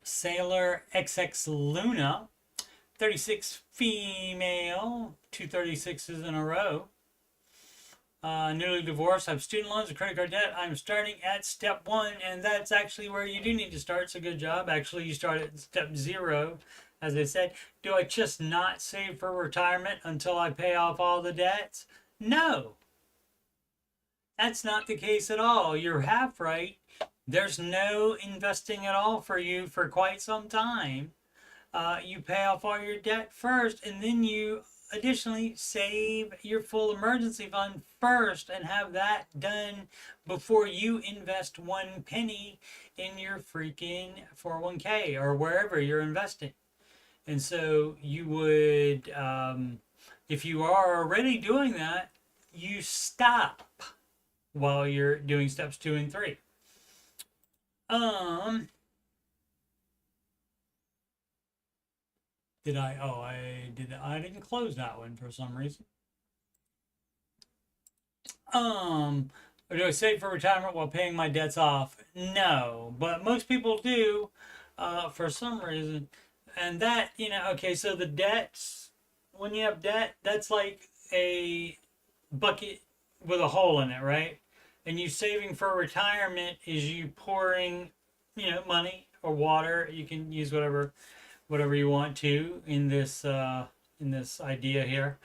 Sailor XX Luna, 36 female, 2 36s in a row. Newly divorced, I have student loans and credit card debt. I'm starting at step 1, and that's actually where you do need to start. So good job. Actually, you start at step 0. As I said, do I just not save for retirement until I pay off all the debts? No. That's not the case at all. You're half right. There's no investing at all for you for quite some time. You pay off all your debt first, and then you additionally save your full emergency fund first and have that done before you invest 1 penny in your freaking 401k or wherever you're investing. And so you would, if you are already doing that, you stop while you're doing steps 2 and 3. I didn't close that one for some reason. Do I save for retirement while paying my debts off? No, but most people do, for some reason. And that, okay, so the debts, when you have debt, that's like a bucket with a hole in it, right? And you saving for retirement is you pouring, money or water. You can use whatever you want to in this idea here.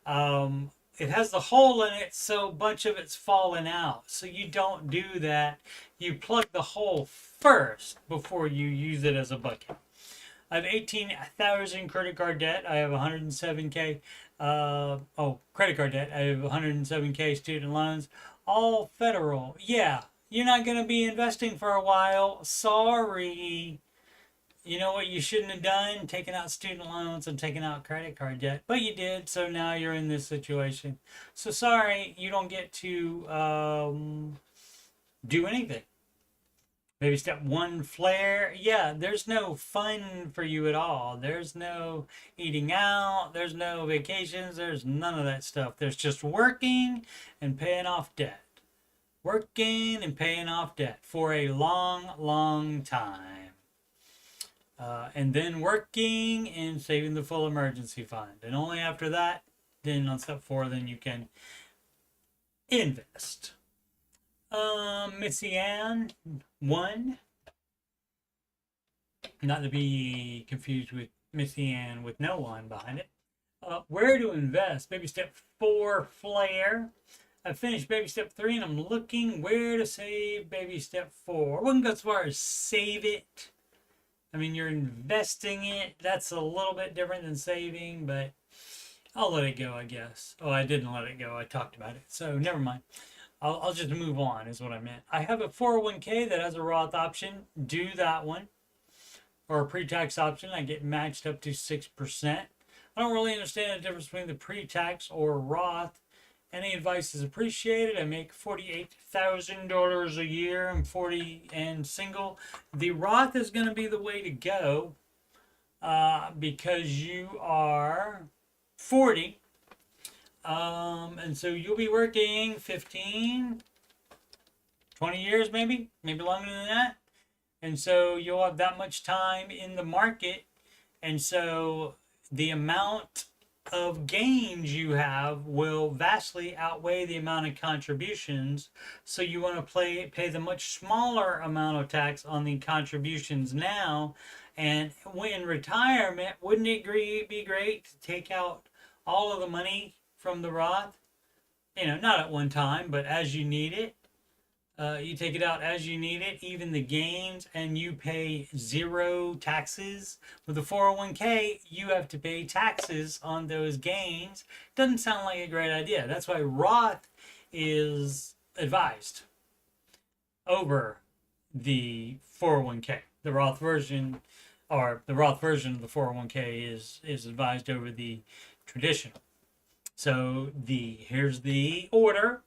It has the hole in it, so a bunch of it's falling out. So you don't do that. You plug the hole first before you use it as a bucket. I have 18,000 credit card debt. I have 107K. Credit card debt. I have 107K student loans. All federal. Yeah, you're not going to be investing for a while. Sorry. You know what you shouldn't have done? Taking out student loans and taking out credit card debt. But you did, so now you're in this situation. So sorry, you don't get to do anything. Maybe step 1, flare. Yeah, there's no fun for you at all. There's no eating out. There's no vacations. There's none of that stuff. There's just working and paying off debt. Working and paying off debt for a long, long time. And then working and saving the full emergency fund. And only after that, then on step 4, then you can invest. Missy Ann 1. Not to be confused with Missy Ann with no one behind it. Where to invest? Baby step 4, flare. I finished baby step 3 and I'm looking where to save baby step 4. I wouldn't go as far as save it. I mean, you're investing it. That's a little bit different than saving, but I'll let it go, I guess. Oh, I didn't let it go. I talked about it. So never mind. I'll just move on is what I meant. I have a 401k that has a Roth option. Do that one. Or a pre-tax option. I get matched up to 6%. I don't really understand the difference between the pre-tax or Roth. Any advice is appreciated. I make $48,000 a year. I'm 40 and single. The Roth is going to be the way to go because you are 40. And so you'll be working 15, 20 years, maybe longer than that. And so you'll have that much time in the market. And so the amount of gains you have will vastly outweigh the amount of contributions. So you want to pay the much smaller amount of tax on the contributions now. And in retirement, wouldn't it be great to take out all of the money from the Roth? You know, not at one time, but as you need it. You take it out as you need it, even the gains, and you pay zero taxes. With a 401k, you have to pay taxes on those gains. Doesn't sound like a great idea. That's why Roth is advised over the 401k. The Roth version, or the Roth version of the 401k is advised over the traditional. So here's the order.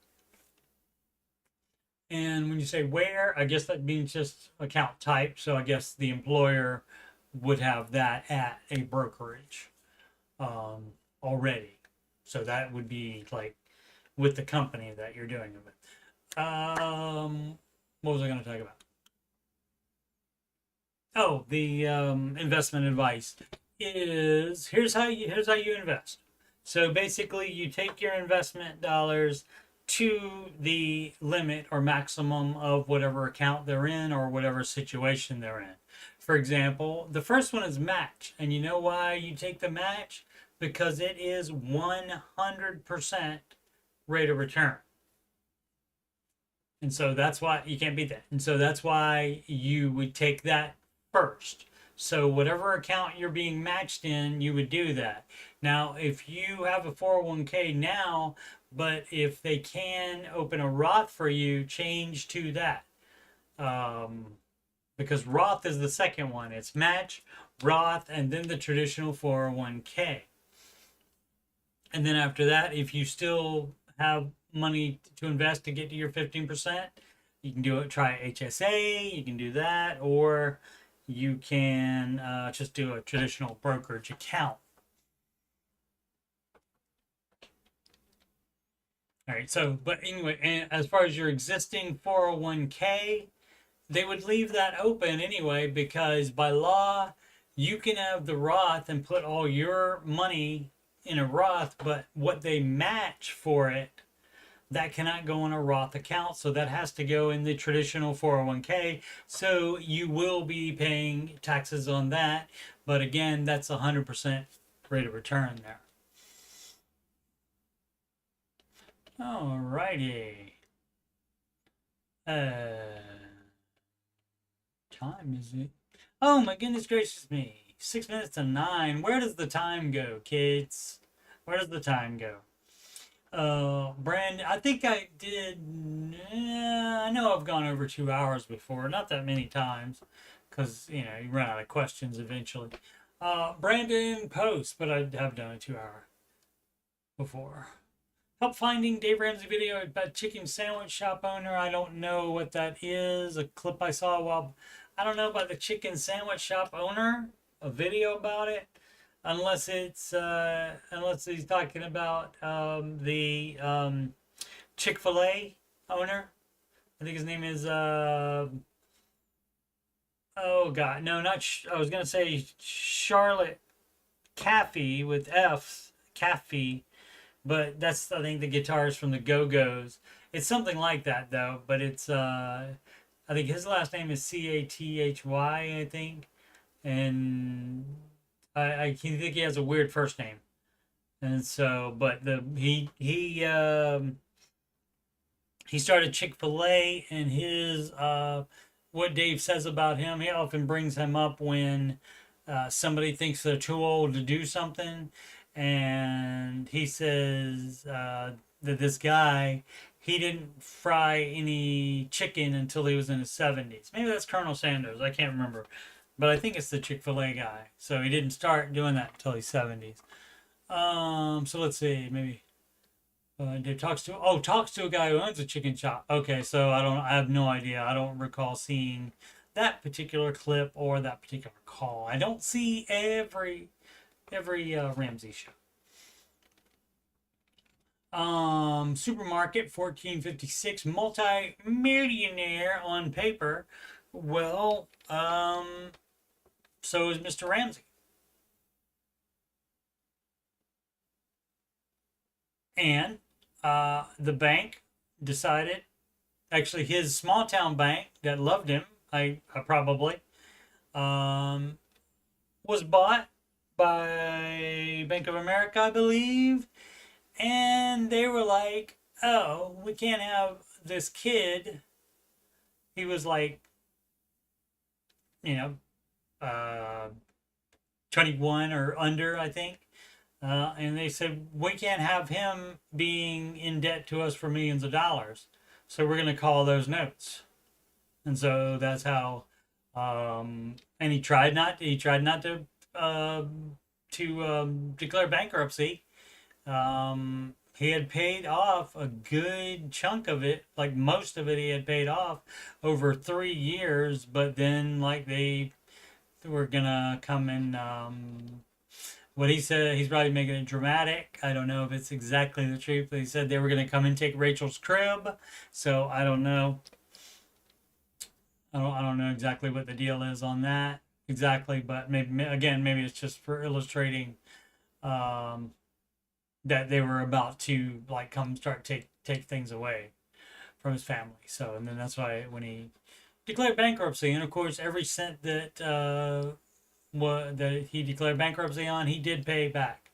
And when you say where, I guess that means just account type. So I guess the employer would have that at a brokerage already. So that would be like with the company that you're doing it with. What was I going to talk about? Oh, the investment advice is here's how you invest. So basically, you take your investment dollars to the limit or maximum of whatever account they're in or whatever situation they're in. For example, the first one is match. And you know why you take the match? Because it is 100% rate of return. And so that's why you can't beat that. And so that's why you would take that first. So whatever account you're being matched in, you would do that. Now, if you have a 401k now, but if they can open a Roth for you, change to that. Because Roth is the second one. It's match, Roth, and then the traditional 401k. And then after that, if you still have money to invest to get to your 15%, you can do it. Try HSA, you can do that, or you can just do a traditional brokerage account. All right, so, but anyway, as far as your existing 401k, they would leave that open anyway, because by law, you can have the Roth and put all your money in a Roth, but what they match for it, that cannot go in a Roth account. So that has to go in the traditional 401k. So you will be paying taxes on that. But again, that's 100% rate of return there. Alrighty. Time is it? Oh my goodness gracious me. 6 minutes to 9. Where does the time go, kids? Where does the time go? Brand, I think I did. I know I've gone over 2 hours before, not that many times, because you run out of questions eventually. Brandon Post, but I have done a 2 hour before. Help finding Dave Ramsey video about chicken sandwich shop owner. I don't know what that is. A clip I saw while I don't know about the chicken sandwich shop owner. A video about it. Unless it's unless he's talking about the Chick-fil-A owner. I think his name is oh god, no, not I was gonna say Charlotte Caffey with F's, Caffey, but that's I think the guitarist from the Go-Go's. It's something like that though, but it's I think his last name is Cathy, I think, and I think he has a weird first name, and so but he started Chick-fil-A, and his what Dave says about him, he often brings him up when somebody thinks they're too old to do something, and he says that this guy, he didn't fry any chicken until he was in his 70s. Maybe that's Colonel Sanders. I can't remember. But I think it's the Chick-fil-A guy. So he didn't start doing that until he's 70s. So let's see, maybe Dave talks to a guy who owns a chicken shop. Okay, so I have no idea. I don't recall seeing that particular clip or that particular call. I don't see every Ramsey show. Supermarket 1456 multi-millionaire on paper. Well, so is Mr. Ramsey. And the bank decided, actually his small town bank that loved him, I probably, was bought by Bank of America, I believe. And they were like, oh, we can't have this kid. He was like, you know, uh, 21 or under, I think. And they said, we can't have him being in debt to us for millions of dollars. So we're going to call those notes. And so that's how, and he tried not to declare bankruptcy. He had paid off a good chunk of it, like most of it he had paid off over 3 years, but then like they were gonna come and what he said, he's probably making it dramatic. I don't know if it's exactly the truth, but he said they were gonna come and take Rachel's crib. So I don't know. I don't know exactly what the deal is on that exactly, but maybe again, maybe it's just for illustrating um, that they were about to like come start take things away from his family. So and then that's why when he declared bankruptcy, and of course every cent that that he declared bankruptcy on, he did pay back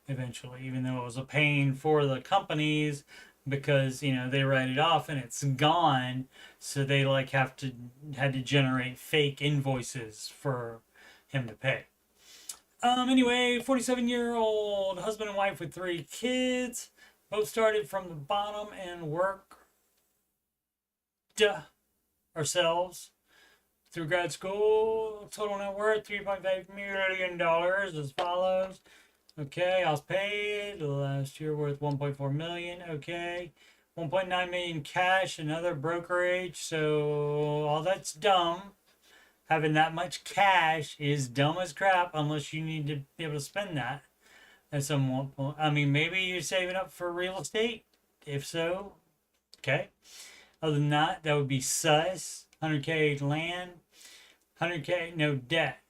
eventually, even though it was a pain for the companies because they write it off and it's gone, so they like had to generate fake invoices for him to pay. Anyway, 47-year-old husband and wife with 3 kids, both started from the bottom and worked ourselves through grad school. Total net worth $3.5 million as follows. Okay, I was paid last year worth 1.4 million. Okay, 1.9 million cash, another brokerage. So all that's dumb. Having that much cash is dumb as crap unless you need to be able to spend that at some point. I mean, maybe you're saving up for real estate. If so, okay. Other than that, that would be sus. 100K land, 100K no debt.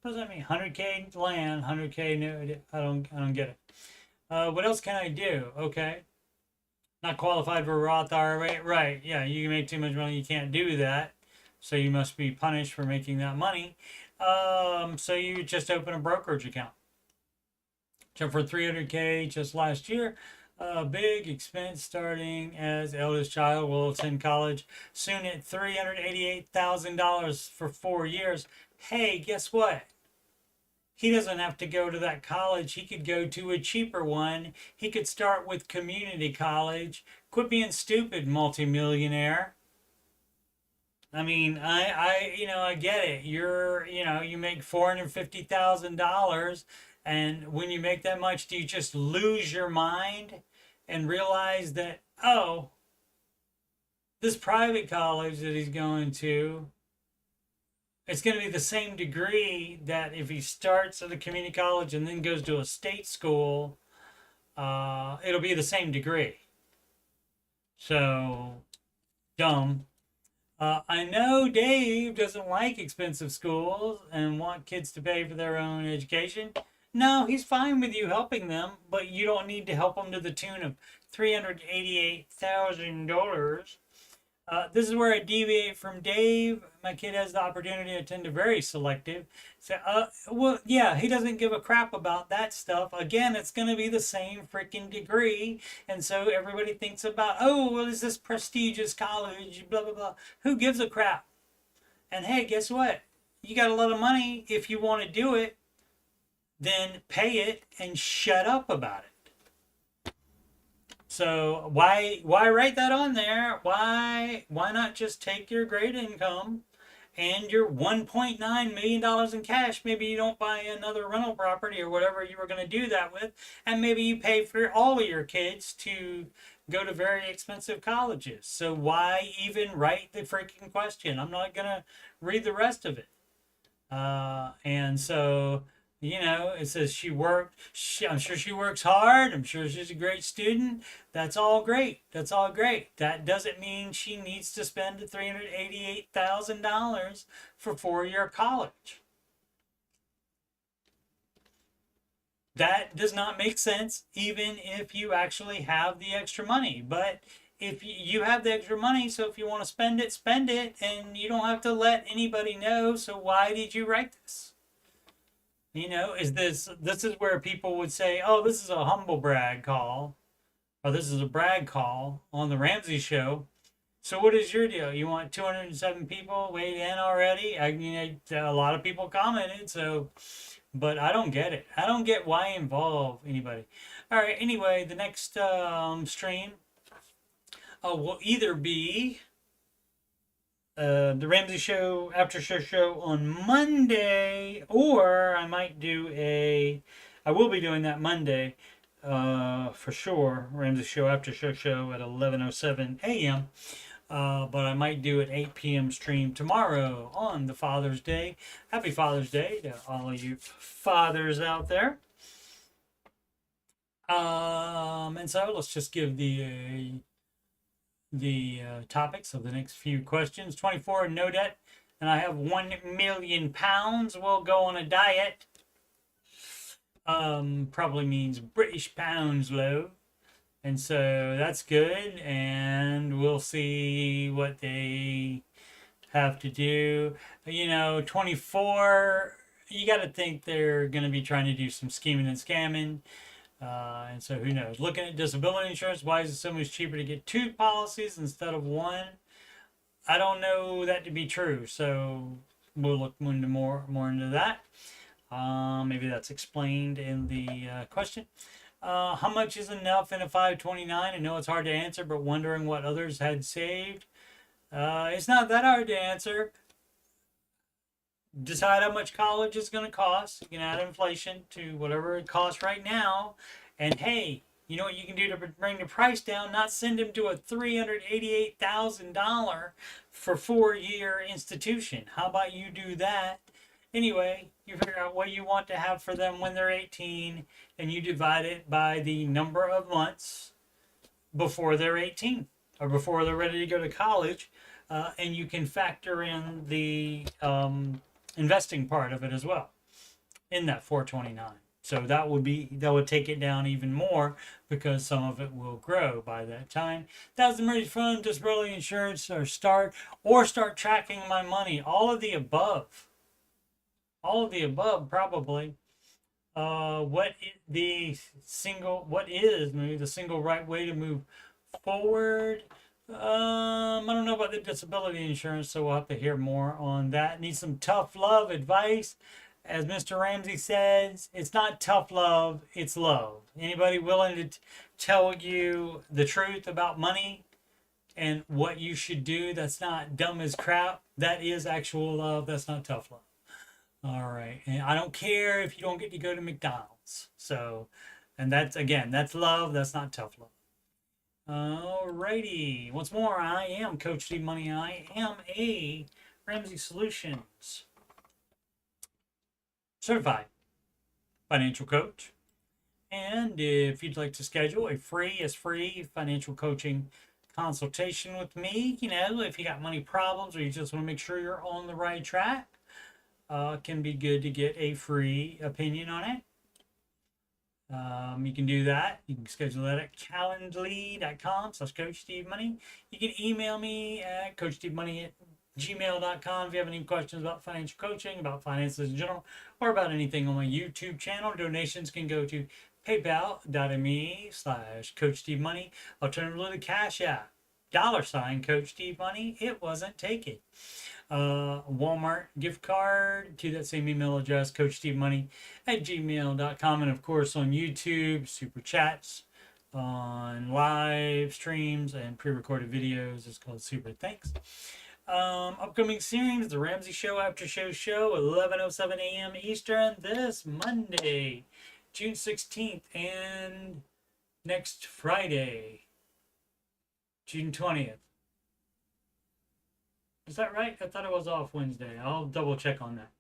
What does that mean? 100K land, 100K no. I don't get it. What else can I do? Okay, not qualified for Roth IRA. Right? Yeah, you make too much money. You can't do that. So you must be punished for making that money. So you just open a brokerage account. So for 300K just last year. Big expense starting as eldest child will attend college soon at $388,000 for 4 years. Hey, guess what? He doesn't have to go to that college. He could go to a cheaper one. He could start with community college. Quit being stupid, multimillionaire. I mean, I get it. You make $450,000, and when you make that much, do you just lose your mind and realize that, oh, this private college that he's going to, it's going to be the same degree that if he starts at a community college and then goes to a state school, it'll be the same degree. So, dumb. I know Dave doesn't like expensive schools and want kids to pay for their own education. No, he's fine with you helping them, but you don't need to help them to the tune of $388,000. This is where I deviate from Dave. My kid has the opportunity to attend a very selective. So, well, yeah, he doesn't give a crap about that stuff. Again, it's going to be the same freaking degree. And so everybody thinks about, oh, well, is this prestigious college, blah, blah, blah. Who gives a crap? And hey, guess what? You got a lot of money. If you want to do it, then pay it and shut up about it. So why write that on there? Why not just take your great income and your $1.9 million in cash. Maybe you don't buy another rental property or whatever you were going to do that with, and maybe you pay for all of your kids to go to very expensive colleges. So why even write the freaking question? I'm not going to read the rest of it. And so, it says she worked. I'm sure she works hard. I'm sure she's a great student. That's all great. That's all great. That doesn't mean she needs to spend $388,000 for 4-year college. That does not make sense, even if you actually have the extra money. But if you have the extra money, so if you want to spend it, and you don't have to let anybody know. So why did you write this? Is this is where people would say, oh, this is a humble brag call, or this is a brag call on the Ramsey show. So what is your deal? You want 207 people weighed in already? A lot of people commented, so, but I don't get it. I don't get why involve anybody. All right, anyway, the next stream will either be the Ramsey show, after show on Monday, or I might do I will be doing that Monday, for sure. Ramsey show, after show at 11:07 a.m. But I might do an 8 p.m. stream tomorrow on the Father's Day. Happy Father's Day to all of you fathers out there. And so let's just give the topics of the next few questions. 24, no debt, and I have 1 million pounds. Will go on a diet. Probably means British pounds low, and so that's good. And we'll see what they have to do. 24. You got to think they're going to be trying to do some scheming and scamming. And so who knows? Looking at disability insurance, why is it so much cheaper to get 2 policies instead of 1? I don't know that to be true, so we'll look into more into that. Maybe that's explained in the question. How much is enough in a 529? I know it's hard to answer, but wondering what others had saved. It's not that hard to answer. Decide how much college is going to cost. You can add inflation to whatever it costs right now. And hey, you know what you can do to bring the price down? Not send them to a $388,000 for 4-year institution. How about you do that? Anyway, you figure out what you want to have for them when they're 18, and you divide it by the number of months before they're 18 or before they're ready to go to college. And you can factor in the investing part of it as well in that 429. So that would take it down even more, because some of it will grow by that time. That's the emergency fund, disability insurance, or start tracking my money. All of the above probably. What is maybe the single right way to move forward? I don't know about the disability insurance, so we'll have to hear more on that. Need some tough love advice. As Mr. Ramsey says, it's not tough love, it's love. Anybody willing to tell you the truth about money and what you should do that's not dumb as crap? That is actual love. That's not tough love. All right. And I don't care if you don't get to go to McDonald's. So, and that's love. That's not tough love. Alrighty. Once more, I am Coach Steve Money. I am a Ramsey Solutions certified financial coach. And if you'd like to schedule a free financial coaching consultation with me, if you got money problems or you just want to make sure you're on the right track, can be good to get a free opinion on it. You can do that. You can schedule that at calendly.com/CoachSteveMoney. You can email me at coachstevemoney@gmail.com if you have any questions about financial coaching, about finances in general, or about anything on my YouTube channel. Donations can go to paypal.me/CoachSteveMoney. Alternatively, to CashApp, $CoachSteveMoney. It wasn't taken. Walmart gift card to that same email address, coachstevemoney@gmail.com. And of course on YouTube, super chats on live streams and pre-recorded videos. It's called Super Thanks. Upcoming series, The Ramsey Show After Show, 11:07 a.m. Eastern this Monday, June 16th, and next Friday, June 20th. Is that right? I thought it was off Wednesday. I'll double check on that.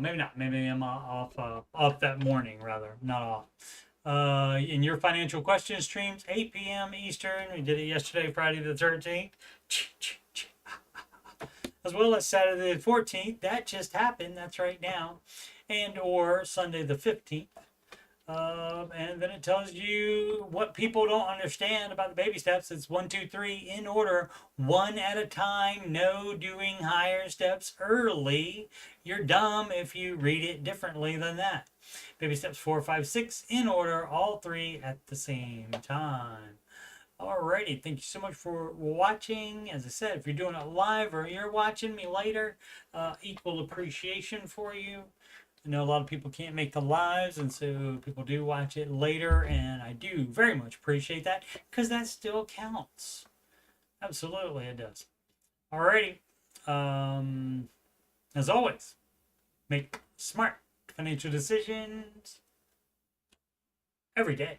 Maybe not. Maybe I'm off that morning, rather. Not off. In your financial question streams, 8 p.m. Eastern. We did it yesterday, Friday the 13th. As well as Saturday the 14th. That just happened. That's right now. And or Sunday the 15th. And then it tells you what people don't understand about the baby steps. It's 1, 2, 3 in order, one at a time. No doing higher steps early. You're dumb if you read it differently than that. Baby steps 4, 5, 6 in order, all three at the same time. Alrighty, thank you so much for watching. As I said, if you're doing it live or you're watching me later, equal appreciation for you. I know a lot of people can't make the lives, and so people do watch it later, and I do very much appreciate that, because that still counts. Absolutely, it does. Alrighty. As always, make smart financial decisions every day.